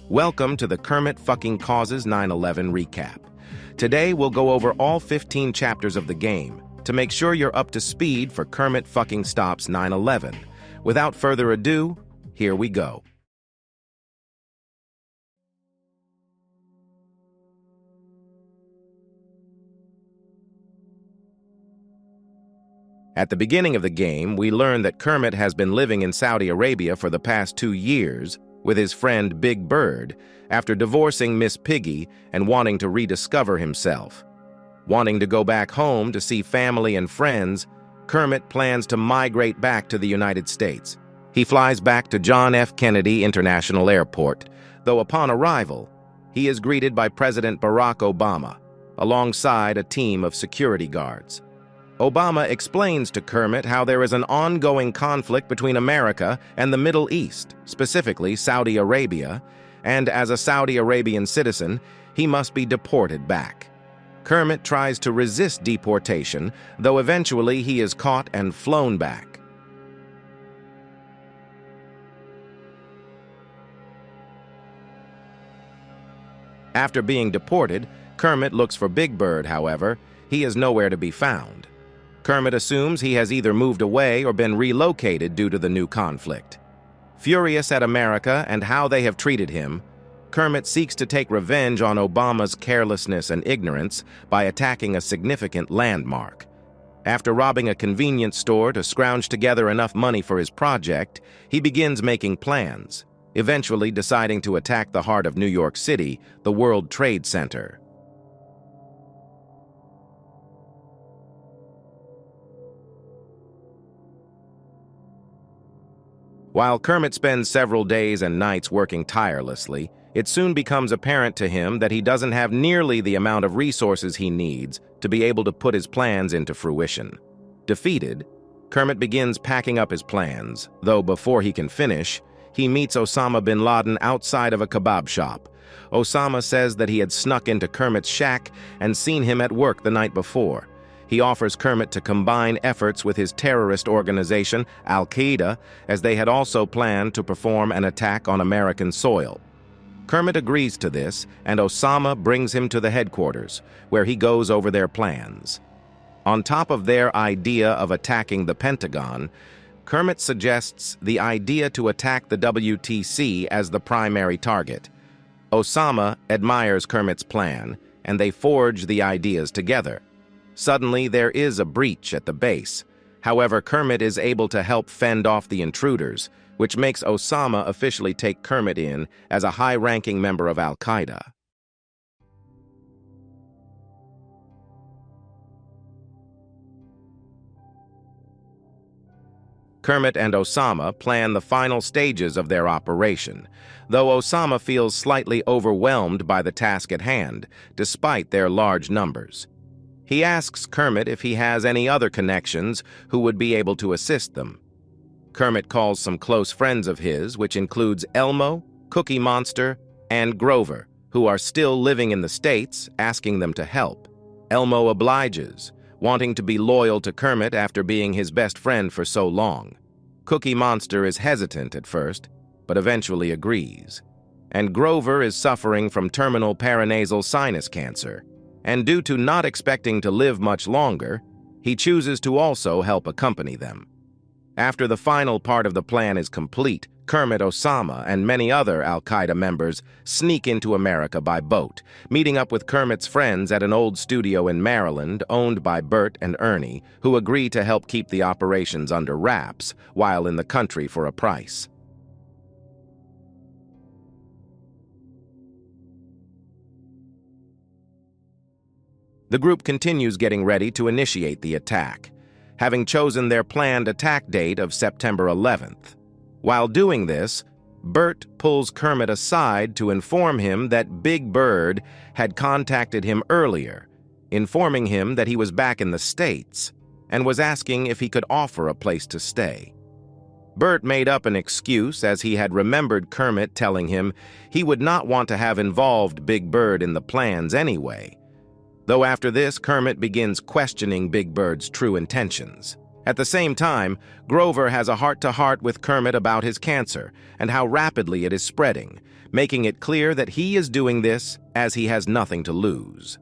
Welcome to the Kermit fucking Causes 9/11 recap. Today we'll go over all 15 chapters of the game to make sure you're up to speed for Kermit fucking Stops 9/11. Without further ado, here we go. At the beginning of the game, we learn that Kermit has been living in Saudi Arabia for the past 2 years with his friend Big Bird after divorcing Miss Piggy and wanting to rediscover himself. Wanting to go back home to see family and friends, Kermit plans to migrate back to the United States. He flies back to John F. Kennedy International Airport, though upon arrival, he is greeted by President Barack Obama, alongside a team of security guards. Obama explains to Kermit how there is an ongoing conflict between America and the Middle East, specifically Saudi Arabia, and as a Saudi Arabian citizen, he must be deported back. Kermit tries to resist deportation, though eventually he is caught and flown back. After being deported, Kermit looks for Big Bird, however. He is nowhere to be found. Kermit assumes he has either moved away or been relocated due to the new conflict. Furious at America and how they have treated him, Kermit seeks to take revenge on Obama's carelessness and ignorance by attacking a significant landmark. After robbing a convenience store to scrounge together enough money for his project, he begins making plans, eventually deciding to attack the heart of New York City, the World Trade Center. While Kermit spends several days and nights working tirelessly, it soon becomes apparent to him that he doesn't have nearly the amount of resources he needs to be able to put his plans into fruition. Defeated, Kermit begins packing up his plans, though before he can finish, he meets Osama bin Laden outside of a kebab shop. Osama says that he had snuck into Kermit's shack and seen him at work the night before. He offers Kermit to combine efforts with his terrorist organization, Al-Qaeda, as they had also planned to perform an attack on American soil. Kermit agrees to this, and Osama brings him to the headquarters, where he goes over their plans. On top of their idea of attacking the Pentagon, Kermit suggests the idea to attack the WTC as the primary target. Osama admires Kermit's plan, and they forge the ideas together. Suddenly, there is a breach at the base. However, Kermit is able to help fend off the intruders, which makes Osama officially take Kermit in as a high-ranking member of Al-Qaeda. Kermit and Osama plan the final stages of their operation, though Osama feels slightly overwhelmed by the task at hand, despite their large numbers. He asks Kermit if he has any other connections who would be able to assist them. Kermit calls some close friends of his, which includes Elmo, Cookie Monster, and Grover, who are still living in the States, asking them to help. Elmo obliges, wanting to be loyal to Kermit after being his best friend for so long. Cookie Monster is hesitant at first, but eventually agrees. And Grover is suffering from terminal paranasal sinus cancer, and due to not expecting to live much longer, he chooses to also help accompany them. After the final part of the plan is complete, Kermit, Osama, and many other Al-Qaeda members sneak into America by boat, meeting up with Kermit's friends at an old studio in Maryland owned by Bert and Ernie, who agree to help keep the operations under wraps while in the country for a price. The group continues getting ready to initiate the attack, having chosen their planned attack date of September 11th. While doing this, Bert pulls Kermit aside to inform him that Big Bird had contacted him earlier, informing him that he was back in the States and was asking if he could offer a place to stay. Bert made up an excuse as he had remembered Kermit telling him he would not want to have involved Big Bird in the plans anyway. Though after this, Kermit begins questioning Big Bird's true intentions. At the same time, Grover has a heart-to-heart with Kermit about his cancer and how rapidly it is spreading, making it clear that he is doing this as he has nothing to lose.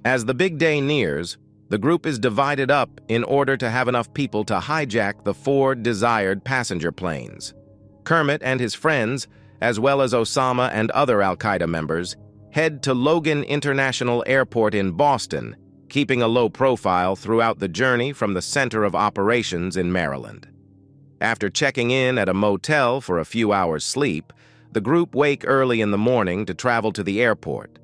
As the big day nears, the group is divided up in order to have enough people to hijack the 4 desired passenger planes. Kermit and his friends, as well as Osama and other Al-Qaeda members, head to Logan International Airport in Boston, keeping a low profile throughout the journey from the center of operations in Maryland. After checking in at a motel for a few hours' sleep, the group wake early in the morning to travel to the airport.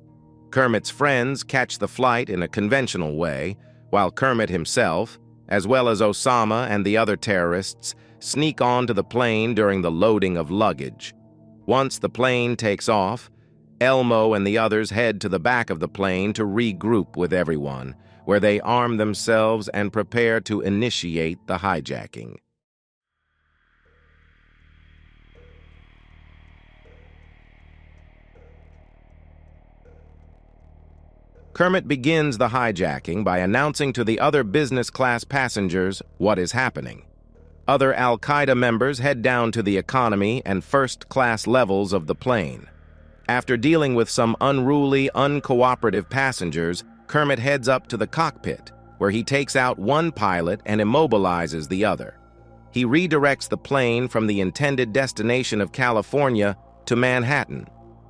Kermit's friends catch the flight in a conventional way, while Kermit himself, as well as Osama and the other terrorists, sneak onto the plane during the loading of luggage. Once the plane takes off, Elmo and the others head to the back of the plane to regroup with everyone, where they arm themselves and prepare to initiate the hijacking. Kermit begins the hijacking by announcing to the other business-class passengers what is happening. Other Al-Qaeda members head down to the economy and first-class levels of the plane. After dealing with some unruly, uncooperative passengers, Kermit heads up to the cockpit, where he takes out one pilot and immobilizes the other. He redirects the plane from the intended destination of California to Manhattan,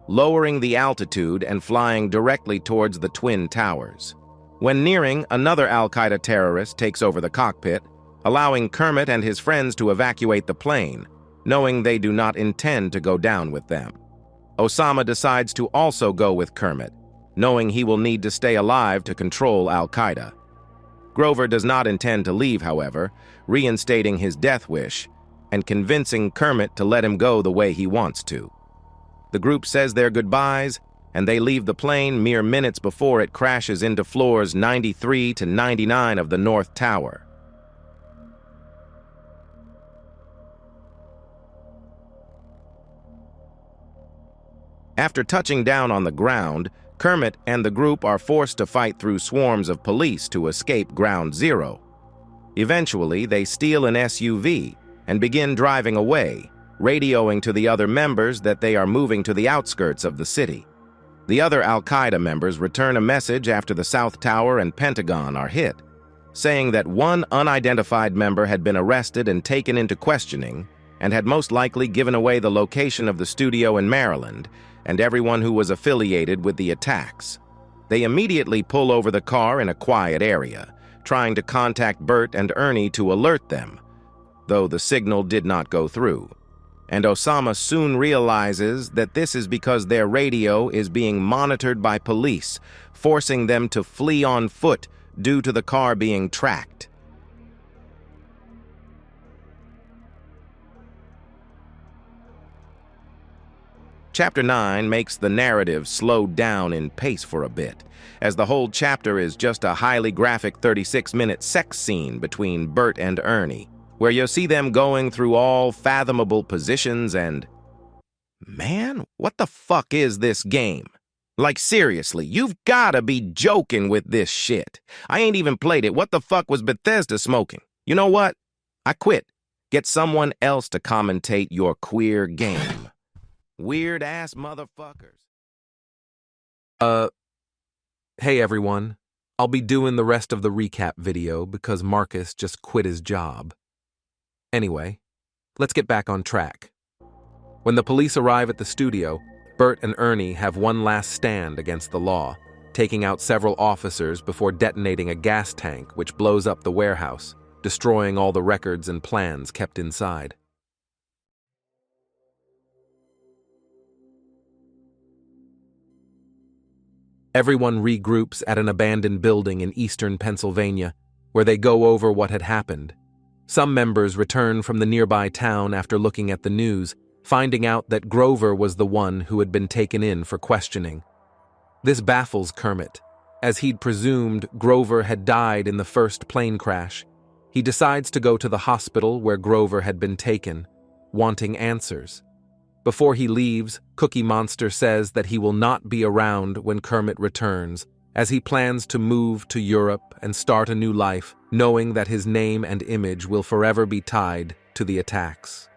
lowering the altitude and flying directly towards the Twin Towers. When nearing, another Al-Qaeda terrorist takes over the cockpit, allowing Kermit and his friends to evacuate the plane, knowing they do not intend to go down with them. Osama decides to also go with Kermit, knowing he will need to stay alive to control Al-Qaeda. Grover does not intend to leave, however, reinstating his death wish and convincing Kermit to let him go the way he wants to. The group says their goodbyes, and they leave the plane mere minutes before it crashes into floors 93 to 99 of the North Tower. After touching down on the ground, Kermit and the group are forced to fight through swarms of police to escape Ground Zero. Eventually, they steal an SUV and begin driving away, radioing to the other members that they are moving to the outskirts of the city. The other Al-Qaeda members return a message after the South Tower and Pentagon are hit, saying that one unidentified member had been arrested and taken into questioning and had most likely given away the location of the studio in Maryland and everyone who was affiliated with the attacks. They immediately pull over the car in a quiet area, trying to contact Bert and Ernie to alert them, though the signal did not go through. And Osama soon realizes that this is because their radio is being monitored by police, forcing them to flee on foot due to the car being tracked. Chapter 9 makes the narrative slow down in pace for a bit, as the whole chapter is just a highly graphic 36-minute sex scene between Bert and Ernie, where you'll see them going through all fathomable positions and... Man, what the fuck is this game? Like, seriously, you've gotta be joking with this shit. I ain't even played it. What the fuck was Bethesda smoking? You know what? I quit. Get someone else to commentate your queer game. Weird-ass motherfuckers. Hey everyone. I'll be doing the rest of the recap video because Marcus just quit his job. Anyway, let's get back on track. When the police arrive at the studio, Bert and Ernie have one last stand against the law, taking out several officers before detonating a gas tank which blows up the warehouse, destroying all the records and plans kept inside. Everyone regroups at an abandoned building in eastern Pennsylvania, where they go over what had happened. Some members return from the nearby town after looking at the news, finding out that Grover was the one who had been taken in for questioning. This baffles Kermit, as he'd presumed Grover had died in the first plane crash. He decides to go to the hospital where Grover had been taken, wanting answers. Before he leaves, Cookie Monster says that he will not be around when Kermit returns, as he plans to move to Europe and start a new life, knowing that his name and image will forever be tied to the attacks.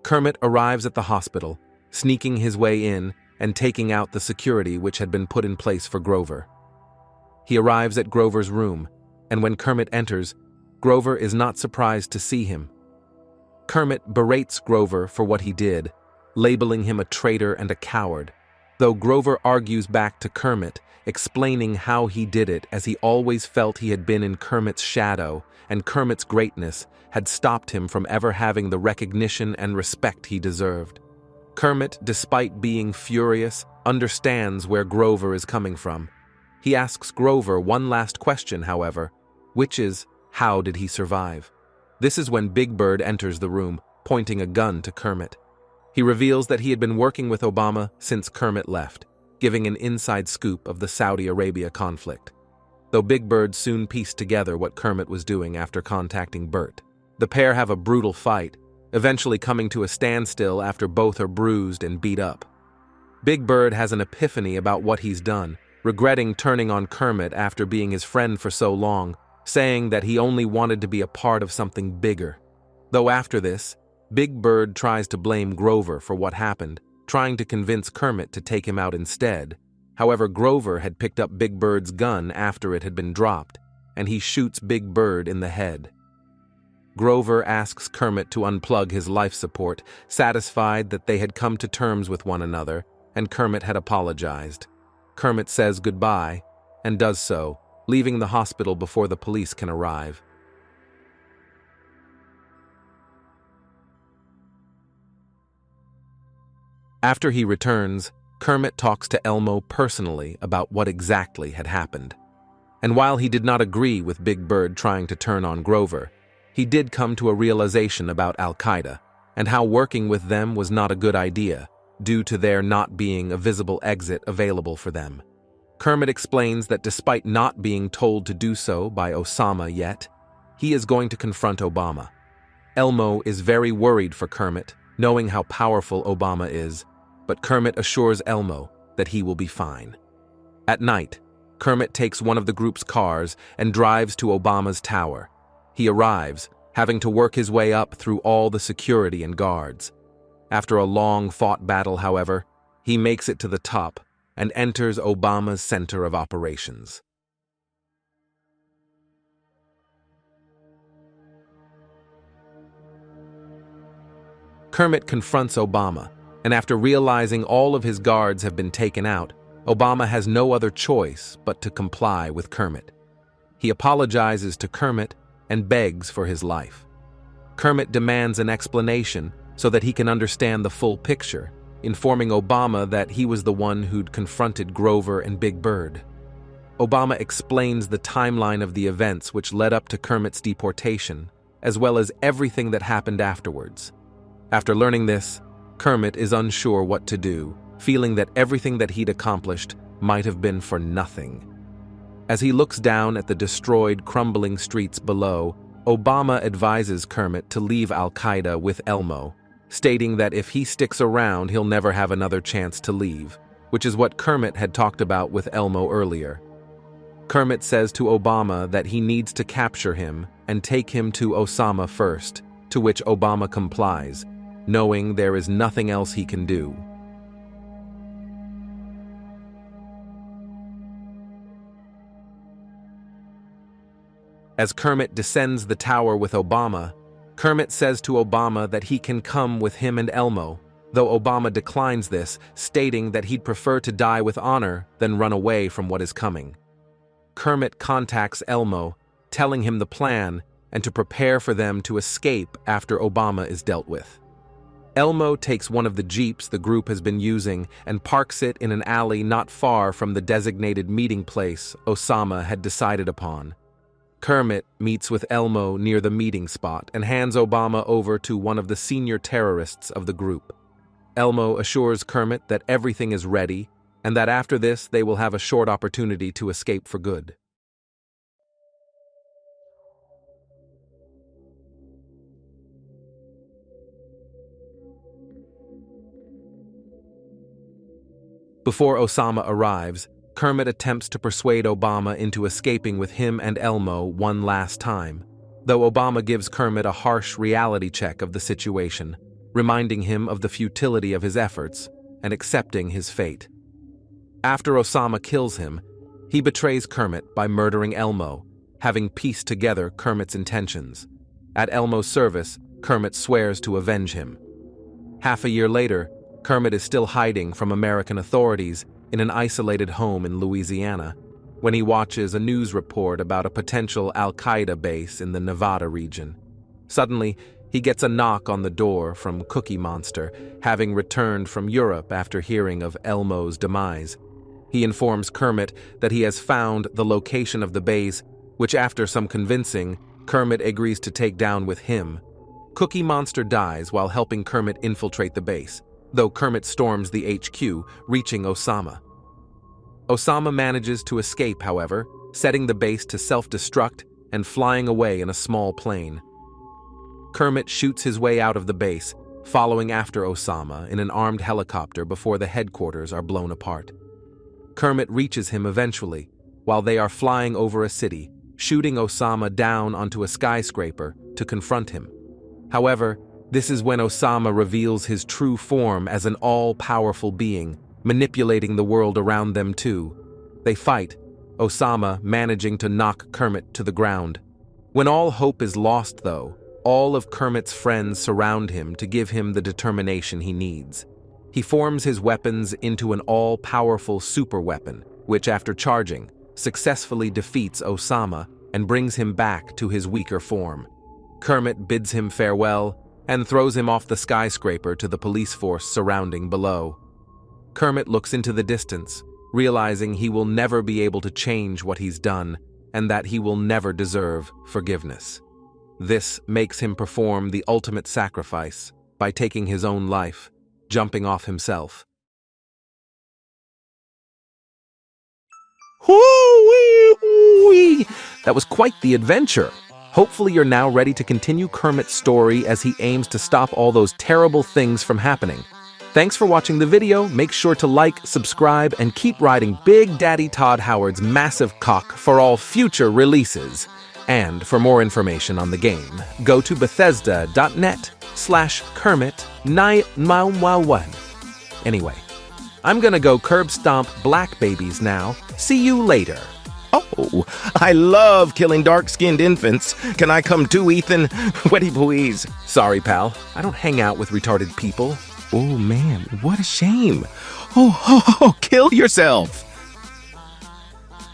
Kermit arrives at the hospital, sneaking his way in and taking out the security which had been put in place for Grover. He arrives at Grover's room, and when Kermit enters, Grover is not surprised to see him. Kermit berates Grover for what he did, labeling him a traitor and a coward, though Grover argues back to Kermit, explaining how he did it as he always felt he had been in Kermit's shadow, and Kermit's greatness had stopped him from ever having the recognition and respect he deserved. Kermit, despite being furious, understands where Grover is coming from. He asks Grover one last question, however, which is, how did he survive? This is when Big Bird enters the room, pointing a gun to Kermit. He reveals that he had been working with Obama since Kermit left, giving an inside scoop of the Saudi Arabia conflict. Though Big Bird soon pieced together what Kermit was doing after contacting Bert. The pair have a brutal fight, eventually coming to a standstill after both are bruised and beat up. Big Bird has an epiphany about what he's done, regretting turning on Kermit after being his friend for so long, saying that he only wanted to be a part of something bigger. Though after this, Big Bird tries to blame Grover for what happened, trying to convince Kermit to take him out instead. However, Grover had picked up Big Bird's gun after it had been dropped, and he shoots Big Bird in the head. Grover asks Kermit to unplug his life support, satisfied that they had come to terms with one another, and Kermit had apologized. Kermit says goodbye, and does so, leaving the hospital before the police can arrive. After he returns, Kermit talks to Elmo personally about what exactly had happened. And while he did not agree with Big Bird trying to turn on Grover, he did come to a realization about Al-Qaeda and how working with them was not a good idea, due to there not being a visible exit available for them. Kermit explains that despite not being told to do so by Osama yet, he is going to confront Obama. Elmo is very worried for Kermit, knowing how powerful Obama is, but Kermit assures Elmo that he will be fine. At night, Kermit takes one of the group's cars and drives to Obama's tower. He arrives, having to work his way up through all the security and guards. After a long-fought battle, however, he makes it to the top and enters Obama's center of operations. Kermit confronts Obama, and after realizing all of his guards have been taken out, Obama has no other choice but to comply with Kermit. He apologizes to Kermit and begs for his life. Kermit demands an explanation so that he can understand the full picture, informing Obama that he was the one who'd confronted Grover and Big Bird. Obama explains the timeline of the events which led up to Kermit's deportation, as well as everything that happened afterwards. After learning this, Kermit is unsure what to do, feeling that everything that he'd accomplished might have been for nothing. As he looks down at the destroyed, crumbling streets below, Obama advises Kermit to leave Al-Qaeda with Elmo, stating that if he sticks around, he'll never have another chance to leave, which is what Kermit had talked about with Elmo earlier. Kermit says to Obama that he needs to capture him and take him to Osama first, to which Obama complies, knowing there is nothing else he can do. As Kermit descends the tower with Obama, Kermit says to Obama that he can come with him and Elmo, though Obama declines this, stating that he'd prefer to die with honor than run away from what is coming. Kermit contacts Elmo, telling him the plan and to prepare for them to escape after Obama is dealt with. Elmo takes one of the jeeps the group has been using and parks it in an alley not far from the designated meeting place Osama had decided upon. Kermit meets with Elmo near the meeting spot and hands Obama over to one of the senior terrorists of the group. Elmo assures Kermit that everything is ready and that after this they will have a short opportunity to escape for good. Before Osama arrives, Kermit attempts to persuade Obama into escaping with him and Elmo one last time, though Obama gives Kermit a harsh reality check of the situation, reminding him of the futility of his efforts and accepting his fate. After Osama kills him, he betrays Kermit by murdering Elmo, having pieced together Kermit's intentions. At Elmo's service, Kermit swears to avenge him. Half a year later, Kermit is still hiding from American authorities in an isolated home in Louisiana when he watches a news report about a potential Al-Qaeda base in the Nevada region. Suddenly, he gets a knock on the door from Cookie Monster, having returned from Europe after hearing of Elmo's demise. He informs Kermit that he has found the location of the base, which after some convincing, Kermit agrees to take down with him. Cookie Monster dies while helping Kermit infiltrate the base, though Kermit storms the HQ, reaching Osama. Osama manages to escape, however, setting the base to self-destruct and flying away in a small plane. Kermit shoots his way out of the base, following after Osama in an armed helicopter before the headquarters are blown apart. Kermit reaches him eventually, while they are flying over a city, shooting Osama down onto a skyscraper to confront him. However, this is when Osama reveals his true form as an all-powerful being, manipulating the world around them too. They fight, Osama managing to knock Kermit to the ground. When all hope is lost, though, all of Kermit's friends surround him to give him the determination he needs. He forms his weapons into an all-powerful superweapon, which, after charging, successfully defeats Osama and brings him back to his weaker form. Kermit bids him farewell and throws him off the skyscraper to the police force surrounding below. Kermit looks into the distance, realizing he will never be able to change what he's done and that he will never deserve forgiveness. This makes him perform the ultimate sacrifice by taking his own life, jumping off himself. Hoo-wee-wee! That was quite the adventure. Hopefully you're now ready to continue Kermit's story as he aims to stop all those terrible things from happening. Thanks for watching the video. Make sure to like, subscribe, and keep riding Big Daddy Todd Howard's massive cock for all future releases. And for more information on the game, go to Bethesda.net/Kermit911. Anyway, I'm gonna go curb stomp black babies now. See you later. Oh, I love killing dark-skinned infants. Can I come too, Ethan? Wetty please. Sorry, pal. I don't hang out with retarded people. Oh, man, what a shame. Oh, kill yourself.